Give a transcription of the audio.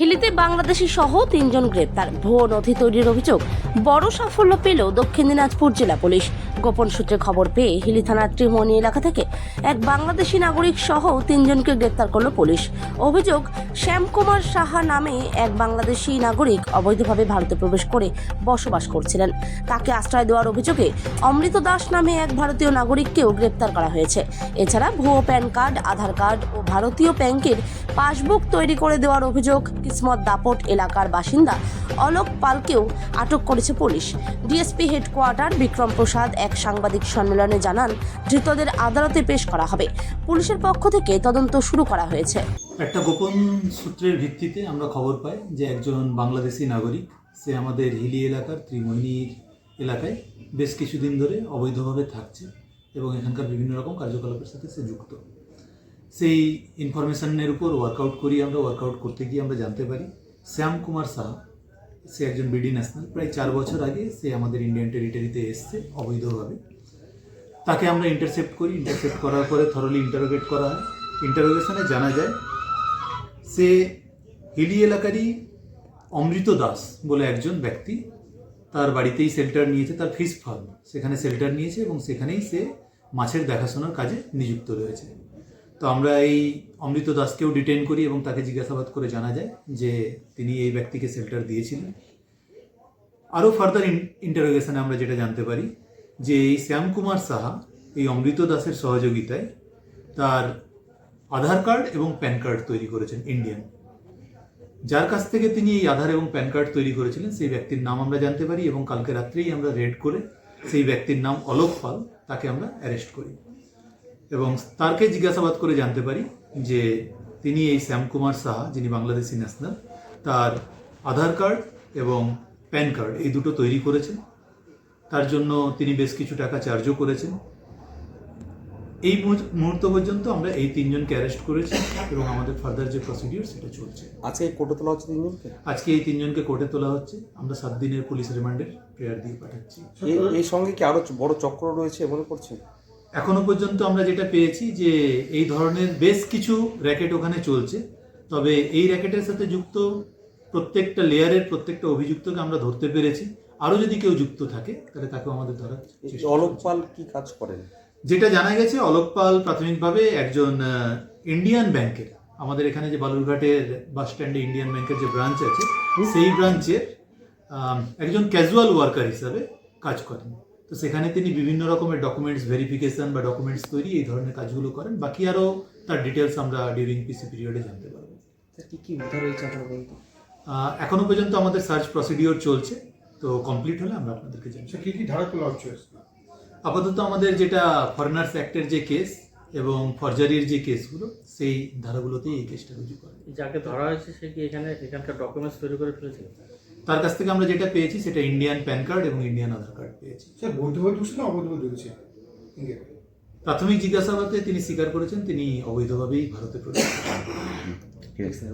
হিলিতে বাংলাদেশি সহ 3 জন গ্রেপ্তার। ভুয়ো নথি তৈরির অভিযোগ বড় সাফল্য পেল দক্ষিণ দিনাজপুর জেলা পুলিশ। গোপন সূত্রে খবর পেয়ে হিলি থানার ত্রিমণি এলাকা থেকে এক বাংলাদেশি নাগরিক সহ 3 জনকে গ্রেপ্তার করল পুলিশ। অভিযোগ, শ্যামকুমার সাহা নামে এক বাংলাদেশি নাগরিক অবৈধভাবে ভারতে প্রবেশ করে বসবাস করছিলেন। তাকে আশ্রয় দেওয়ার অভিযোগে অমৃত দাস নামে এক ভারতীয় নাগরিককেও গ্রেপ্তার করা হয়েছে। এছাড়া ভুয়ো প্যান কার্ড, আধার কার্ড ও ভারতীয় ব্যাংকের পাসবুক তৈরি করে দেওয়ার অভিযোগ কিসমত দাপট এলাকার বাসিন্দা অলোক পালকেও আটক করেছে পুলিশ। ডিএসপি হেডকোয়ার্টার বিক্রম প্রসাদ এক সাংবাদিক সম্মেলনে জানান, ধৃতদের আদালতে পেশ করা হবে। পুলিশের পক্ষ থেকে তদন্ত শুরু করা হয়েছে। একটা গোপন সূত্রের ভিত্তিতে আমরা খবর পাই যে একজন বাংলাদেশি নাগরিক, সে আমাদের হিলি এলাকার ত্রিমণির এলাকায় বেশ কিছুদিন ধরে অবৈধভাবে থাকছে এবং এখানকার বিভিন্ন রকম কার্যকলাপের সাথে সে যুক্ত। সেই ইনফরমেশনের উপর ওয়ার্কআউট করতে গিয়ে আমরা জানতে পারি শ্যামকুমার সাহা, সে একজন বিডি ন্যাশনাল। প্রায় 4 বছর আগে সে আমাদের ইন্ডিয়ান টেরিটরিতে এসছে অবৈধভাবে। তাকে আমরা ইন্টারসেপ্ট করার পরে থরলি ইন্টারোগেট করা হয়। ইন্টারোগেশনে জানা যায় সে হিলি এলাকারই অমৃত দাস বলে একজন ব্যক্তি, তার বাড়িতেই শেল্টার নিয়েছে, তার ফিশ ফার্ম, সেখানে শেল্টার নিয়েছে এবং সেখানেই সে মাছের দেখাশোনার কাজে নিযুক্ত রয়েছে। তো আমরা এই অমৃত দাসকেও ডিটেইন করি এবং তাকে জিজ্ঞাসাবাদ করে জানা যায় যে তিনি এই ব্যক্তিকে শেল্টার দিয়েছিলেন। আরও ফার্দার ইন্টারোগেশনে আমরা যেটা জানতে পারি যে এই শ্যামকুমার সাহা এই অমৃত দাসের সহযোগিতায় তার আধার কার্ড এবং প্যান কার্ড তৈরি করেছেন ইন্ডিয়ান। যার কাছ থেকে তিনি এই আধার এবং প্যান কার্ড তৈরি করেছিলেন সেই ব্যক্তির নাম আমরা জানতে পারি এবং কালকে রাত্রেই আমরা রেড করে সেই ব্যক্তির নাম অলোক পাল, তাকে আমরা অ্যারেস্ট করি এবং তারকে জিজ্ঞাসাবাদ করে জানতে পারি যে তিনি এই শ্যামকুমার সাহা, যিনি বাংলাদেশি ন্যাশনাল, তার আধার কার্ড এবং প্যান কার্ড এই দুটো তৈরি করেছেন। তার জন্য তিনি বেশ কিছু টাকা চার্জও করেছেন। এই মুহূর্ত পর্যন্ত আমরা এই 3 জনকে অ্যারেস্ট করেছি এবং আমাদের ফার্দার যে প্রসিডিওর সেটা চলছে। আজকে কোর্টে তোলা হচ্ছে 3 জনকে? আজকে এই 3 জনকে কোর্টে তোলা হচ্ছে। আমরা 7 দিনের পুলিশ রিমান্ডের প্রেয়ার দিয়ে পাঠাচ্ছি। এই সঙ্গে কি আরো বড় চক্র রয়েছে মনে করছে? এখনো পর্যন্ত আমরা যেটা পেয়েছি যে এই ধরনের বেশ কিছু র্যাকেট ওখানে চলছে, তবে এই র্যাকেটের সাথে যুক্ত প্রত্যেকটা লেয়ারের প্রত্যেকটা অভিযুক্তকে আমরা ধরতে পেরেছি। আরও যদি কেউ যুক্ত থাকে তাহলে তাকেও আমাদের ধরার চেষ্টা। অলোক পাল কি কাজ করেন? যেটা জানা গেছে, অলোক পাল প্রাথমিকভাবে একজন ইন্ডিয়ান ব্যাংকের, আমাদের এখানে যে বালুরঘাটের বাস স্ট্যান্ডে ইন্ডিয়ান ব্যাংকের যে ব্রাঞ্চ আছে সেই ব্রাঞ্চের একজন ক্যাজুয়াল ওয়ার্কার হিসাবে কাজ করেন। তো সেখানে তিনি বিভিন্ন রকমের ডকুমেন্টস ভেরিফিকেশন বা ডকুমেন্টস তৈরি এই ধরনের কাজগুলো করেন। বাকি আরও তার ডিটেলস আমরা ডিউরিং পিসি পিরিয়ডে জানতে পারবো। কি উদ্ধার হয়েছে এখনো পর্যন্ত আমাদের সার্চ প্রসিডিওর চলছে, তো কমপ্লিট হলে আমরা আপনাদেরকে জানাবো। কি কি ধারা তোলা হচ্ছে? আপাতত আমাদের যেটা ফরেনার্স অ্যাক্টের যে কেস এবং ফরজারির যে কেসগুলো, সেই ধারাগুলোতেই এই কেসটা রুজু করে। যাকে ধরা হয়েছে সে কি এখানকার ডকুমেন্টস তৈরি করে ফেলেছিল? তার কাছ থেকে আমরা যেটা পেয়েছি সেটা ইন্ডিয়ান প্যান কার্ড এবং ইন্ডিয়ান আধার কার্ড পেয়েছি। স্যার, বৈধভাবে ঢুকছে না অবৈধভাবে ঢুকছে? প্রাথমিক জিজ্ঞাসাবাদে তিনি স্বীকার করেছেন তিনি অবৈধভাবেই ভারতে প্রবেশ করেছেন।